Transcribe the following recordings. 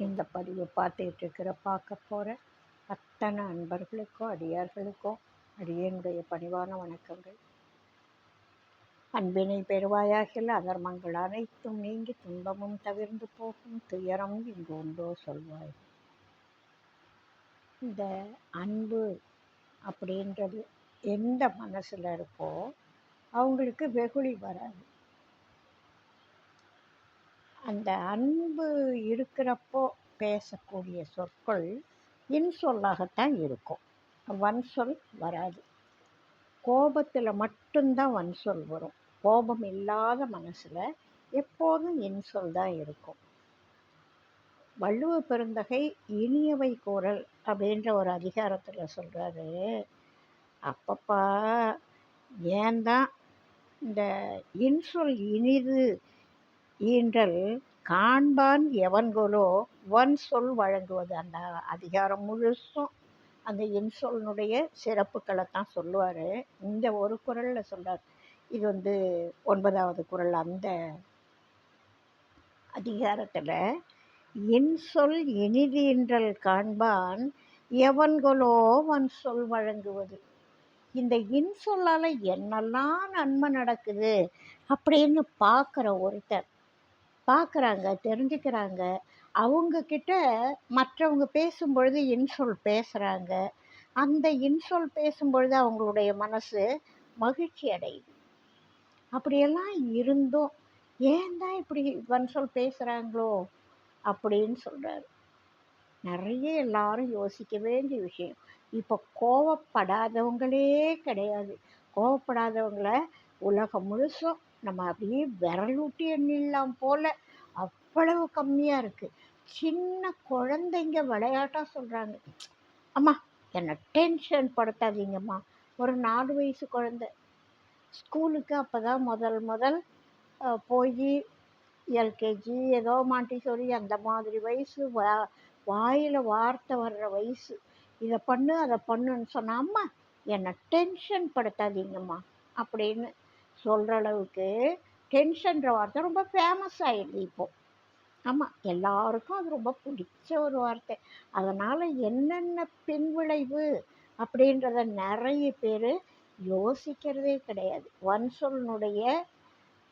இந்த பதிவை பார்க்க போகிற அத்தனை அன்பர்களுக்கும் அடியார்களுக்கும் அடியனுடைய பணிவான வணக்கங்கள். அன்பினை பெறுவாயாகில் அதர்மங்கள் அனைத்தும் நீங்கி துன்பமும் தவிர்ந்து போகும், துயரம் இங்கு உண்டோ சொல்வாய். இந்த அன்பு அப்படின்றது எந்த மனசில் இருக்கோ அவங்களுக்கு வெகுளி வராது. அந்த அன்பு இருக்கிறப்போ பேசக்கூடிய சொற்கள் இன்சொல்லாகத்தான் இருக்கும், வன்சொல் வராது. கோபத்தில் மட்டும்தான் வன்சொல் வரும். கோபம் இல்லாத மனசில் எப்போதும் இன்சொல் தான் இருக்கும். வள்ளுவ பெருந்தகை இனியவை கூறல் அப்படின்ற ஒரு அதிகாரத்தில் சொல்கிறாரு, அப்பப்பா ஏன்தான் இந்த இன்சொல் இனிது ஈன்றல் காண்பான் எவன்கொலோ வன் சொல் வழங்குவது. அந்த அதிகாரம் முழுசும் அந்த இன்சொல்னுடைய சிறப்புகளை தான் சொல்லுவார். இந்த ஒரு குறளில் சொல்கிறார். இது 9வது குறள். அந்த அதிகாரத்தில் இன்சொல் இனிதீன்றல் காண்பான் எவன்கொலோ வன் சொல் வழங்குவது. இந்த இன்சொல்லால் என்னெல்லாம் நன்மை நடக்குது அப்படின்னு பார்க்குற ஒருத்தர் பார்க்குறாங்க, தெரிஞ்சுக்கிறாங்க. அவங்கக்கிட்ட மற்றவங்க பேசும்பொழுது இன்சொல் பேசுகிறாங்க. அந்த இன்சொல் பேசும்பொழுது அவங்களுடைய மனசு மகிழ்ச்சி அடையுது. அப்படியெல்லாம் இருந்தும் ஏன் தான் இப்படி வன்சொல் பேசுகிறாங்களோ அப்படின்னு சொல்கிறாரு. நிறைய எல்லாரும் யோசிக்க வேண்டிய விஷயம். இப்போ கோவப்படாதவங்களே கிடையாது. கோவப்படாதவங்கள உலகம் முழுசும் நம்ம அப்படியே விரலூட்டி எண்ணிடலாம் போல், அவ்வளவு கம்மியாக இருக்குது. சின்ன குழந்தைங்க விளையாட்டாக சொல்கிறாங்க, அம்மா என்னை டென்ஷன் படுத்தாதீங்கம்மா. ஒரு 4 வயசு குழந்தை ஸ்கூலுக்கு அப்போ தான் முதல் போய் எல்கேஜி ஏதோ மாண்டிசோரி அந்த மாதிரி வயசு, வாயில் வார்த்தை வர்ற வயசு. இதை பண்ணு அதை பண்ணுன்னு சொன்னால், அம்மா என்னை டென்ஷன் படுத்தாதீங்கம்மா அப்படின்னு சொல்கிற அளவுக்கு டென்ஷன்ற வார்த்தை ரொம்ப ஃபேமஸ் ஆகிடுது இப்போது. ஆமாம், எல்லாருக்கும் அது ரொம்ப பிடிச்ச ஒரு வார்த்தை. அதனால் என்னென்ன பின்விளைவு அப்படின்றத நிறைய பேர் யோசிக்கிறதே கிடையாது. வன்சொல்னுடைய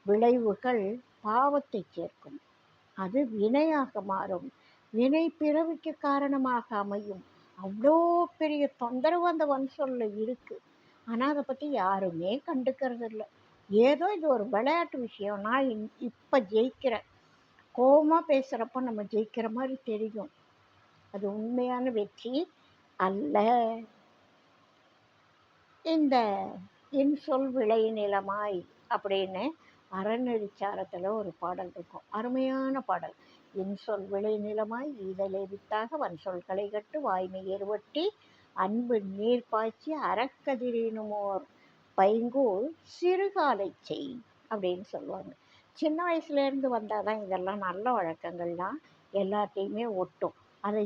விளைவுகள் பாவத்தை சேர்க்கும், அது வினையாக மாறும், வினை பிறவிக்கு காரணமாக அமையும். அவ்வளோ பெரிய தொந்தரவு அந்த வன்சொல்ல இருக்குது. ஆனால் அதை பற்றி யாருமே கண்டுக்கிறது இல்லை. ஏதோ இது ஒரு விளையாட்டு விஷயம், நான் இப்போ ஜெயிக்கிறேன், கோபமாக பேசுகிறப்ப நம்ம ஜெயிக்கிற மாதிரி தெரியும். அது உண்மையான வெற்றி அல்ல. இந்த இன்சொல் விளை நிலமாய் அப்படின்னு அறநெறிச்சாரத்தில் ஒரு பாடல் இருக்கும், அருமையான பாடல். இன்சொல் விளை நிலமாய் ஈதலை வித்தாக வன்சொல் கட்டு வாய்மை ஏறுவட்டி அன்பு நீர் பாய்ச்சி அறக்கதிரினுமோர் பைங்கூழ் சிறுகாலை செய் அப்படின்னு சொல்லுவாங்க. சின்ன வயசுலேருந்து வந்தால் தான் இதெல்லாம் நல்ல வழக்கங்கள்லாம் எல்லாத்தையுமே ஒட்டும். அதை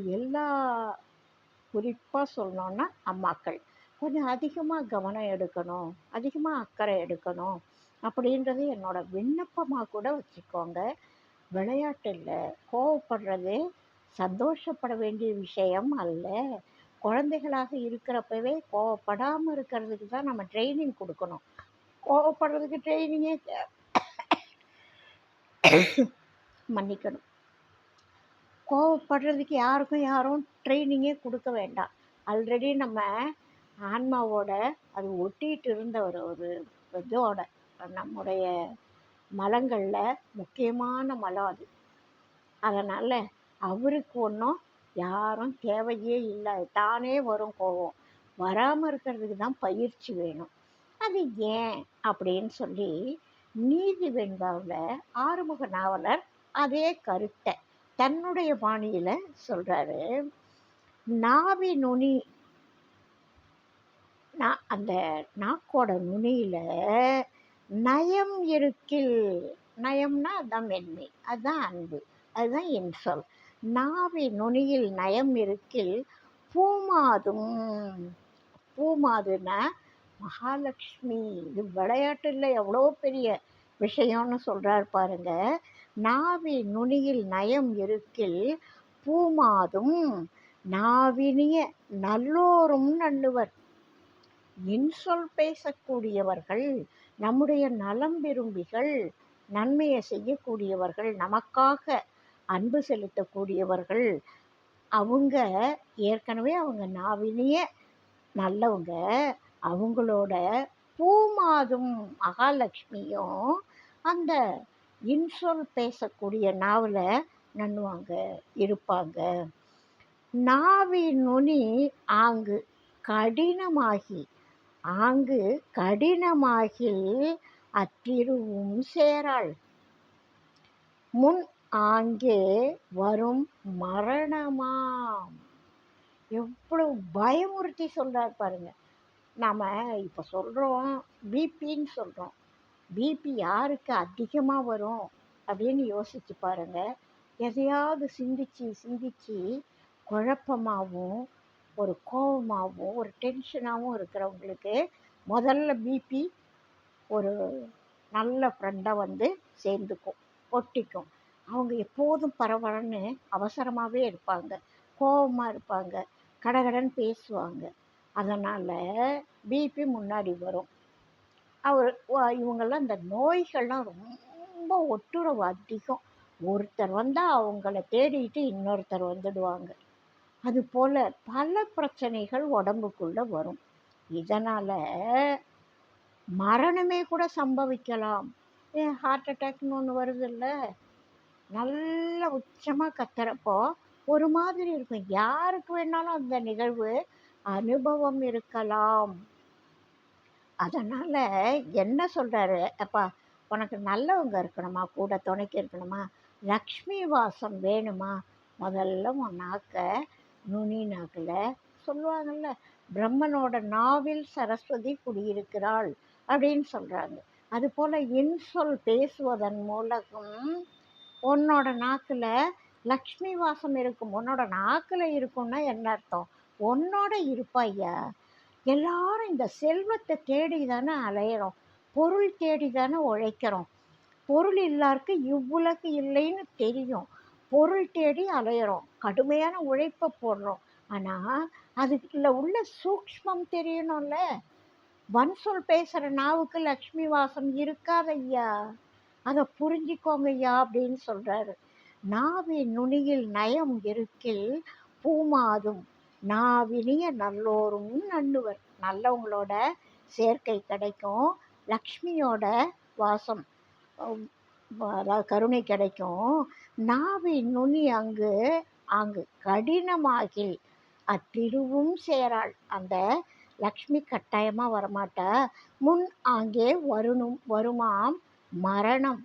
குறிப்பாக சொல்லணுன்னா அம்மாக்கள் கொஞ்சம் அதிகமாக கவனம் எடுக்கணும், அதிகமாக அக்கறை எடுக்கணும் அப்படின்றது என்னோட விண்ணப்பமாக கூட வச்சுக்கோங்க. விளையாட்டு இல்லை, கோவப்படுறது சந்தோஷப்பட வேண்டிய விஷயம் அல்ல. குழந்தைகளாக இருக்கிறப்பவே கோவப்படாமல் இருக்கிறதுக்கு தான் நம்ம ட்ரைனிங் கொடுக்கணும். கோவப்படுறதுக்கு ட்ரைனிங்கே மன்னிக்கணும், கோவப்படுறதுக்கு யாரும் ட்ரைனிங்கே கொடுக்க வேண்டாம். ஆல்ரெடி நம்ம ஆன்மாவோட அது ஒட்டிகிட்டு இருந்த ஒரு இதோட நம்முடைய மலங்களில் முக்கியமான மலம் அது. அதனால் அவருக்கு ஒன்றும் யாரும் தேவையே இல்லை, தானே வரும் கோவம். வராமல் இருக்கிறதுக்கு தான் பயிற்சி வேணும். அது ஏன் அப்படின்னு சொல்லி நீதி வெண்பாவில் ஆறுமுக நாவலர் அதே கருத்தை தன்னுடைய பாணியில் சொல்கிறாரு. நாவி நுனி, அந்த நாக்கோட நுனியில் நயம் இருக்கில், நயம்னா அதுதான் மென்மை, அதுதான் அன்பு, அதுதான் இன்சொல். நாவி நுனியில் நயம் இருக்கில் பூமாதும், பூமாதுன்னா மகாலட்சுமி. இது விளையாட்டில் எவ்வளோ பெரிய விஷயம்னு சொல்கிறார் பாருங்க. நாவி நுனியில் நயம் இருக்கில் பூமாதும் நாவினிய நல்லோரும் நண்ணுவர். இன்சொல் பேசக்கூடியவர்கள், நம்முடைய நலம் விரும்பிகள், நன்மையை செய்யக்கூடியவர்கள், நமக்காக அன்பு செலுத்தக்கூடியவர்கள், அவங்க ஏற்கனவே அவங்க நாவினிய நல்லவங்க. அவங்களோட பூமாதும் மகாலட்சுமியும் அந்த இன்சொல் பேசக்கூடிய நாவில் நண்ணுவாங்க, இருப்பாங்க. நாவி நுனி ஆங்கு கடினமாகி, ஆங்கு கடினமாகில் அத்திருவும் சேராள். முன் ஆங்கே வரும் மரணமாம். எவ்வளவு பயமுறுத்தி சொல்றார் பாருங்க. நாம இப்போ சொல்றோம் பிபின்னு சொல்றோம். பிபி யாருக்கு அதிகமாக வரும் அப்படின்னு யோசிச்சு பாருங்க. எதையாவது சிந்திச்சு சிந்திச்சு குழப்பமாகவும் ஒரு கோபமாகவும் ஒரு டென்ஷனாகவும் இருக்கிறவங்களுக்கு முதல்ல பிபி ஒரு நல்ல ஃப்ரெண்டாக வந்து சேர்ந்துக்கும், ஒட்டிக்கும். அவங்க எப்போதும் பரபரன்னு அவசரமாகவே இருப்பாங்க, கோபமாக இருப்பாங்க, கடகடன்னு பேசுவாங்க. அதனால் பிபி முன்னாடி வரும். இவங்கெல்லாம் இந்த நோய்கள்லாம் ரொம்ப ஒட்டுறவு அதிகம். ஒருத்தர் வந்தால் அவங்கள தேடிட்டு இன்னொருத்தர் வந்துடுவாங்க. அதுபோல் பல பிரச்சனைகள் உடம்புக்குள்ளே வரும். இதனால் மரணமே கூட சம்பவிக்கலாம். ஹார்ட் அட்டாக்னு ஒன்று வருது இல்லை, நல்ல உச்சமாக கத்துறப்போ ஒரு மாதிரி இருக்கும். யாருக்கு வேணாலும் அந்த நிகழ்வு அனுபவம் இருக்கலாம். அதனால் என்ன சொல்கிறாரு, அப்பா உனக்கு நல்லவங்க இருக்கணுமா, கூட துணைக்கு இருக்கணுமா, லக்ஷ்மி வாசம் வேணுமா, முதல்ல உன் நாக்கை நுனி நாக்கில் சொல்லுவாங்கள்ல, பிரம்மனோட நாவில் சரஸ்வதி குடியிருக்கிறாள் அப்படின்னு சொல்கிறாங்க. அதுபோல் இன்சொல் பேசுவதன் மூலமும் உன்னோட நாக்கில் லக்ஷ்மி வாசம் இருக்கும். உன்னோட நாக்கில் இருக்கும்னா என்ன அர்த்தம்? உன்னோட இருப்பாய்யா. எல்லாரும் இந்த செல்வத்தை தேடி தானே அலையிறோம், பொருள் தேடி தானே உழைக்கிறோம். பொருள் இல்லாருக்கு இவ்வுலகு இல்லைன்னு தெரியும், பொருள் தேடி அலையிறோம், கடுமையான உழைப்பை போடுறோம். ஆனால் அதுக்குள்ள உள்ள சூக்ஷ்மம் தெரியணும்ல. வன்சொல் பேசுகிற நாவுக்கு லக்ஷ்மி வாசம் இருக்காதையா, அதை புரிஞ்சிக்கோங்கய்யா அப்படின்னு சொல்கிறாரு. நாவி நுனியில் நயம் இருக்கில் பூமாதும் நாவினிய நல்லோரும் நண்ணுவர். நல்லவங்களோட சேர்க்கை கிடைக்கும், லக்ஷ்மியோட வாசம் அதாவது கருணை கிடைக்கும். நாவி நுனி அங்கு கடினமாகில் அத்திருவும் சேராள். அந்த லக்ஷ்மி கட்டாயமாக வரமாட்டா. முன் ஆங்கே வருமாம் மரணம்.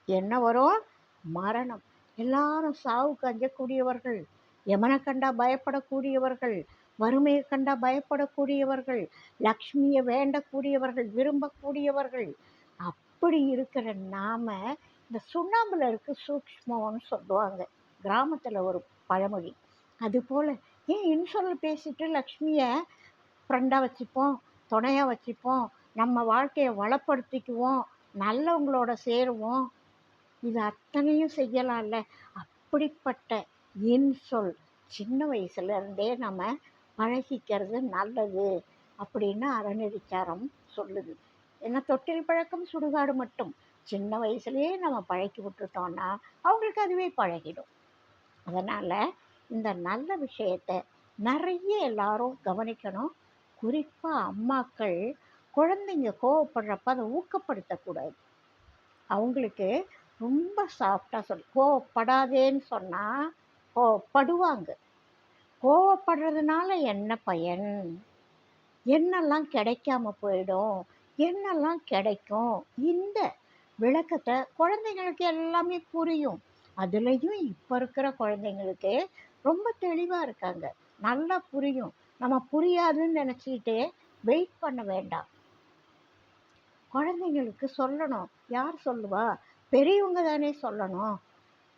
என்ன வரும்? மரணம். எல்லாரும் சாவுக்கு அஞ்சக்கூடியவர்கள், யமனை கண்டா பயப்படக்கூடியவர்கள், வறுமையை கண்டா பயப்படக்கூடியவர்கள், லக்ஷ்மியை வேண்டக்கூடியவர்கள், விரும்பக்கூடியவர்கள். அப்படி இருக்கிற நாம இந்த சுண்ணாம்பில் இருக்க சூக்ஷ்மம்னு சொல்லுவாங்க கிராமத்தில் ஒரு பழமொழி. அதுபோல் ஏன் இன்சொல் பேசிட்டு லக்ஷ்மியை ஃப்ரெண்டாக வச்சுப்போம், துணையாக வச்சுப்போம், நம்ம வாழ்க்கையை வளப்படுத்திக்குவோம், நல்லவங்களோட சேருவோம். இது அத்தனையும் செய்யலாம்ல. அப்படிப்பட்ட இன்சொல் சின்ன வயசுலேருந்தே நம்ம பழகிக்கிறது நல்லது அப்படின்னு அறநெறிச்சாரம் சொல்லுது. ஏன்னா தொட்டில் பழக்கம் சுடுகாடு மட்டும். சின்ன வயசுலேயே நம்ம பழக்கி விட்டுட்டோம்னா அவங்களுக்கு அதுவே பழகிடும். அதனால் இந்த நல்ல விஷயத்தை நிறைய எல்லாரும் கவனிக்கணும். குறிப்பாக அம்மாக்கள் குழந்தைங்க கோவப்படுறப்ப அதை ஊக்கப்படுத்தக்கூடாது. அவங்களுக்கு ரொம்ப சாஃப்டாக கோவப்படாதேன்னு சொன்னால் கோவப்படுவாங்க. கோவப்படுறதுனால என்ன பயன், என்னெல்லாம் கிடைக்காம போயிடும், என்னெல்லாம் கிடைக்கும், இந்த விளக்கத்தை குழந்தைங்களுக்கு எல்லாமே புரியும். அதுலேயும் இப்போ இருக்கிற குழந்தைங்களுக்கு ரொம்ப தெளிவாக இருக்காங்க, நல்லா புரியும். நம்ம புரியாதுன்னு நினச்சிக்கிட்டு வெயிட் பண்ண வேண்டாம். குழந்தைங்களுக்கு சொல்லணும். யார் சொல்லுவா? பெரியவங்க தானே சொல்லணும்.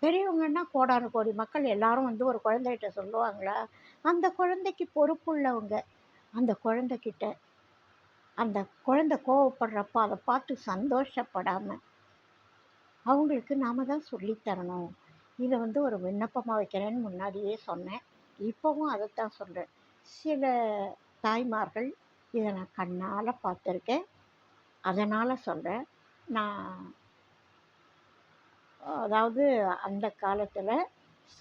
பெரியவங்கன்னா கோடானு கோடி மக்கள் எல்லாரும் வந்து ஒரு குழந்தைகிட்ட சொல்லுவாங்களா? அந்த குழந்தைக்கு பொறுப்புள்ளவங்க அந்த குழந்தைகிட்ட அந்த குழந்தை கோவப்படுறப்ப அதை பார்த்து சந்தோஷப்படாமல் அவங்களுக்கு நாம் தான் சொல்லித்தரணும். இதை வந்து ஒரு விண்ணப்பமாக வைக்கிறேன்னு முன்னாடியே சொன்னேன். இப்போவும் அதைத்தான் சொல்கிறேன். சில தாய்மார்கள் இதை நான் கண்ணால் பார்த்துருக்கேன். அதனால் சொல்கிறேன். நான் அதாவது அந்த காலத்தில்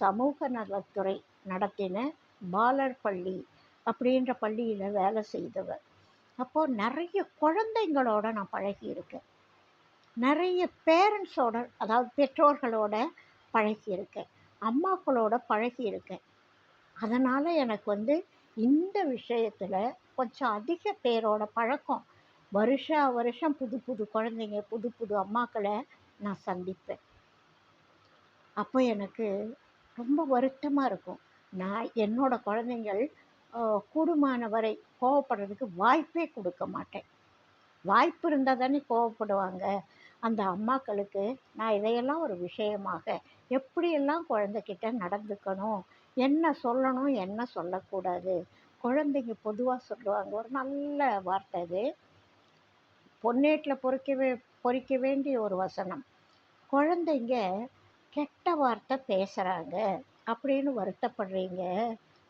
சமூக நலத்துறை நடத்தின பாலர் பள்ளி அப்படின்ற பள்ளியில் வேலை செய்தவர். அப்போது நிறைய குழந்தைங்களோட நான் பழகியிருக்கேன். நிறைய பேரண்ட்ஸோட, அதாவது பெற்றோர்களோட பழகியிருக்கேன். அம்மாக்களோட பழகியிருக்கேன். அதனால் எனக்கு வந்து இந்த விஷயத்தில் கொஞ்சம் அதிக பேரோட பழக்கம். வருஷா வருஷம் புது புது குழந்தைங்க, புது புது அம்மாக்களை நான் சந்திப்பேன். அப்போ எனக்கு ரொம்ப வருத்தமாக இருக்கும். நான் என்னோட குழந்தைங்கள் கூடுமான வரை கோவப்படுறதுக்கு வாய்ப்பே கொடுக்க மாட்டேன். வாய்ப்பு இருந்தால் தானே கோவப்படுவாங்க. அந்த அம்மாக்களுக்கு நான் இதையெல்லாம் ஒரு விஷயமாக எப்படியெல்லாம் குழந்தைகிட்ட நடந்துக்கணும், என்ன சொல்லணும், என்ன சொல்லக்கூடாது. குழந்தைங்க பொதுவாக சொல்லுவாங்க ஒரு நல்ல வார்த்தை அது. பொன்னேட்டில் பொறிக்க வேண்டிய ஒரு வசனம். குழந்தைங்க கெட்ட வார்த்தை பேசுகிறாங்க அப்படின்னு வருத்தப்படுறீங்க.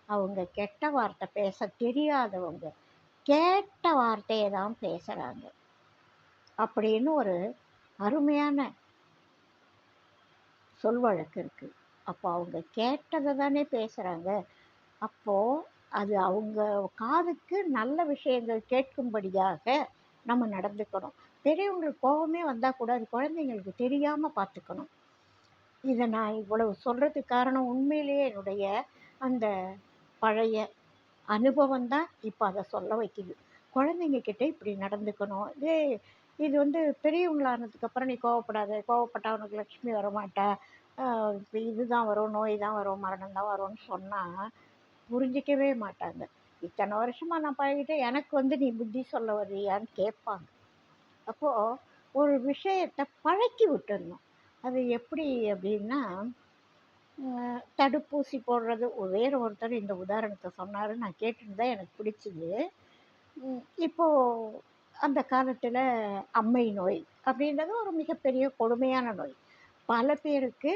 அவங்க கெட்ட வார்த்தை பேச தெரியாதவங்க, கேட்ட வார்த்தையை தான் பேசுகிறாங்க அப்படின்னு ஒரு அருமையான சொல் வழக்கு இருக்குது. அப்போ அவங்க கேட்டதை தானே பேசுகிறாங்க. அப்போது அது அவங்க காதுக்கு நல்ல விஷயங்கள் கேட்கும்படியாக நம்ம நடந்துக்கணும். பெரியவங்களுக்கு கோபமே வந்தால் கூட அது குழந்தைங்களுக்கு தெரியாமல் பார்த்துக்கணும். இதை நான் இவ்வளவு சொல்கிறதுக்கு காரணம் உண்மையிலேயே என்னுடைய அந்த பழைய அனுபவம் தான் இப்போ அதை சொல்ல வைக்குது. குழந்தைங்க கிட்ட இப்படி நடந்துக்கணும். இது வந்து பெரியவங்களானதுக்கப்புறம் நீ கோவப்படாத, கோவப்பட்டா உனக்கு லக்ஷ்மி வரமாட்டா, இப்போ இதுதான் வரும், நோய் தான் வரும், மரணம் தான் வரும்னு சொன்னால் புரிஞ்சிக்கவே மாட்டாங்க. இத்தனை வருஷமாக நான் பழகிட்டு எனக்கு வந்து நீ புத்தி சொல்ல வர்றியான்னு கேட்பாங்க. அப்போது ஒரு விஷயத்தை பழக்கி விட்டுடணும். அது எப்படி அப்படின்னா, தடுப்பூசி போடுறது வேறு ஒருத்தர் இந்த உதாரணத்தை சொன்னார். நான் கேட்டுட்டு தான் எனக்கு பிடிச்சிது. இப்போது அந்த காலத்தில் அம்மை நோய் அப்படின்றது ஒரு மிகப்பெரிய கொடுமையான நோய். பல பேருக்கு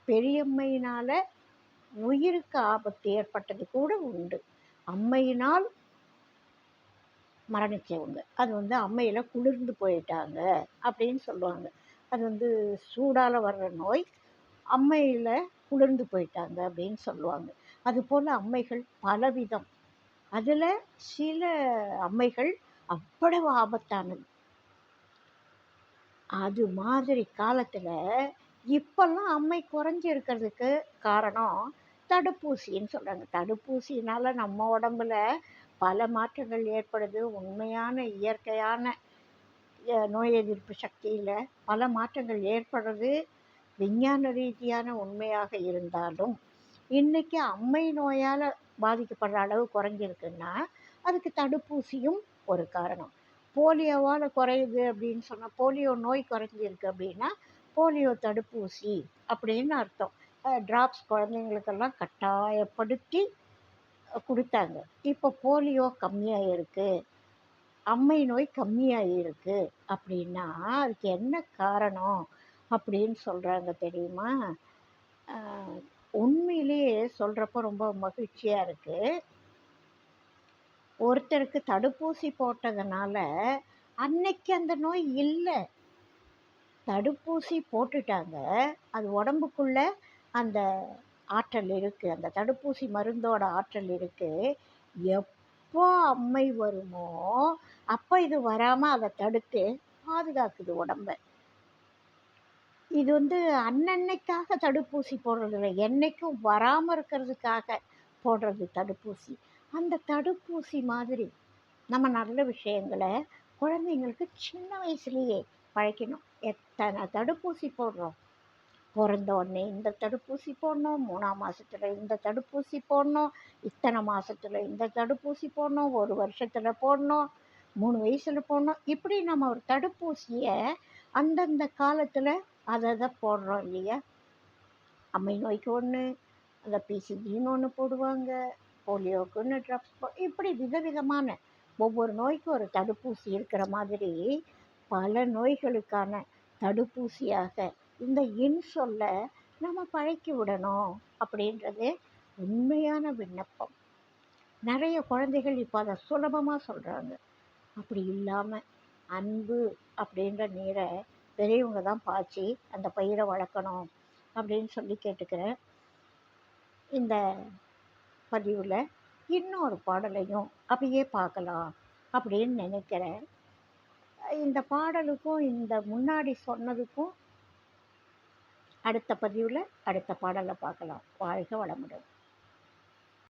பெரியம்மையினால் உயிருக்கு ஆபத்து ஏற்பட்டது கூட உண்டு. அம்மையினால் மரணித்தவங்க, அது வந்து அம்மையில் குளிர்ந்து போயிட்டாங்க அப்படின்னு சொல்லுவாங்க. அது வந்து சூடால் வர்ற நோய், அம்மையில் குளிர்ந்து போயிட்டாங்க அப்படின்னு சொல்லுவாங்க. அதுபோல் அம்மைகள் பலவிதம். அதில் சில அம்மைகள் அவ்வளவு ஆபத்தானது. அது மாதிரி காலத்தில் இப்போல்லாம் அம்மை குறைஞ்சி இருக்கிறதுக்கு காரணம் தடுப்பூசின்னு சொல்கிறாங்க. தடுப்பூசினால் நம்ம உடம்புல பல மாற்றங்கள் ஏற்படுது. உண்மையான இயற்கையான நோய் எதிர்ப்பு சக்தியில் பல மாற்றங்கள் ஏற்படுறது விஞ்ஞான ரீதியான உண்மையாக இருந்தாலும், இன்றைக்கி அம்மை நோயால் பாதிக்கப்படுற அளவு குறைஞ்சிருக்குன்னா அதுக்கு தடுப்பூசியும் ஒரு காரணம். போலியோவால் குறையுது அப்படின்னு சொன்னால், போலியோ நோய் குறைஞ்சிருக்கு அப்படின்னா போலியோ தடுப்பூசி அப்படின்னு அர்த்தம். ட்ராப்ஸ் குழந்தைங்களுக்கெல்லாம் கட்டாயப்படுத்தி கொடுத்தாங்க. இப்போ போலியோ கம்மியாக இருக்குது, அம்மை நோய் கம்மியாக இருக்குது அப்படின்னா அதுக்கு என்ன காரணம் அப்படின்னு சொல்கிறாங்க தெரியுமா? உண்மையிலேயே சொல்கிறப்ப ரொம்ப மகிழ்ச்சியாக இருக்குது. ஒருத்தருக்கு தடுப்பூசி போட்டதுனால அன்னைக்கு அந்த நோய் இல்லை. தடுப்பூசி போட்டுட்டாங்க, அது உடம்புக்குள்ளே அந்த ஆற்றல் இருக்குது, அந்த தடுப்பூசி மருந்தோட ஆற்றல் இருக்குது. எப்போ அம்மை வருமோ அப்போ இது வராமல் அதை தடுத்து பாதுகாக்குது உடம்ப. இது வந்து அன்னன்னைக்காக தடுப்பூசி போடுறது இல்லை, என்றைக்கும் வராமல் இருக்கிறதுக்காக போடுறது தடுப்பூசி. அந்த தடுப்பூசி மாதிரி நம்ம நல்ல விஷயங்களை குழந்தைங்களுக்கு சின்ன வயசுலேயே பழக்கணும். எத்தனை தடுப்பூசி போடுறோம். பிறந்த உடனே இந்த தடுப்பூசி போடணும், 3ஆம் மாதத்தில் இந்த தடுப்பூசி போடணும், இத்தனை மாதத்தில் இந்த தடுப்பூசி போடணும், 1 வருஷத்தில் போடணும், 3 வயசில் போடணும். இப்படி நம்ம ஒரு தடுப்பூசியை அந்தந்த காலத்தில் அதை போடுறோம் இல்லையா? அம்மை நோய்க்கு ஒன்று, அந்த பிசிஜின்னு ஒன்று போடுவாங்க, போலியோக்குன்னு ட்ராப்ஸ் இப்படி விதவிதமான ஒவ்வொரு நோய்க்கும் ஒரு தடுப்பூசி இருக்கிற மாதிரி பல நோய்களுக்கான தடுப்பூசியாக இந்த இன்சொல்லை நம்ம பழக்கி விடணும் அப்படின்றது உண்மையான விண்ணப்பம். நிறைய குழந்தைகள் இப்போ அதை சுலபமாக சொல்கிறாங்க. அப்படி இல்லாமல் அன்பு அப்படின்ற நீரை பெரியவங்க தான் பாய்ச்சி அந்த பயிரை வளர்க்கணும் அப்படின்னு சொல்லி கேட்டுக்கிறேன். இந்த பதிவில் இன்னொரு பாடலையும் அப்படியே பார்க்கலாம் அப்படின்னு நினைக்கிறேன். இந்த பாடலுக்கும் இந்த முன்னாடி சொன்னதுக்கும் அடுத்த பதிவில் அடுத்த பாடலை பார்க்கலாம். வாழ்க வளமுடன்.